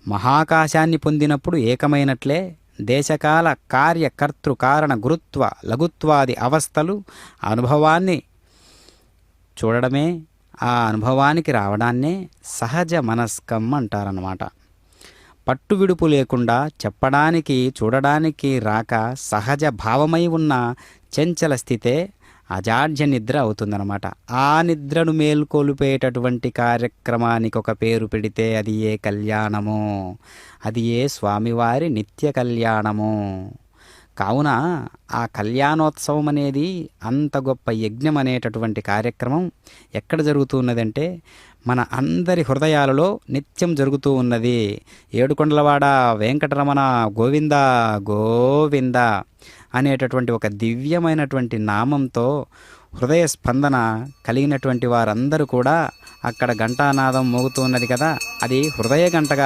మహాకాశాన్ని పొందినప్పుడు ఏకమైనట్లే దేశకాల కార్యకర్తృ కారణ గురుత్వ లఘుత్వాది అవస్థలు అనుభవాన్ని చూడడమే, ఆ అనుభవానికి రావడాన్నే సహజ మనస్కం అంటారన్నమాట. పట్టు విడుపు లేకుండా చెప్పడానికి చూడడానికి రాక సహజ భావమై ఉన్న చంచల స్థితే అజాడ్య నిద్ర అవుతుందన్నమాట. ఆ నిద్రను మేల్కొల్పేటటువంటి కార్యక్రమానికి ఒక పేరు పెడితే అది ఏ కళ్యాణము, అది ఏ స్వామివారి నిత్య కళ్యాణము. కావున ఆ కళ్యాణోత్సవం అనేది అంత గొప్ప యజ్ఞం అనేటటువంటి కార్యక్రమం ఎక్కడ జరుగుతున్నదంటే మన అందరి హృదయాలలో నిత్యం జరుగుతూ ఉన్నది. ఏడుకొండలవాడ వెంకటరమణ గోవింద గోవింద అనేటటువంటి ఒక దివ్యమైనటువంటి నామంతో హృదయ స్పందన కలిగినటువంటి వారందరూ కూడా అక్కడ ఘంటానాదం మోగుతూ ఉన్నది కదా, అది హృదయ గంటగా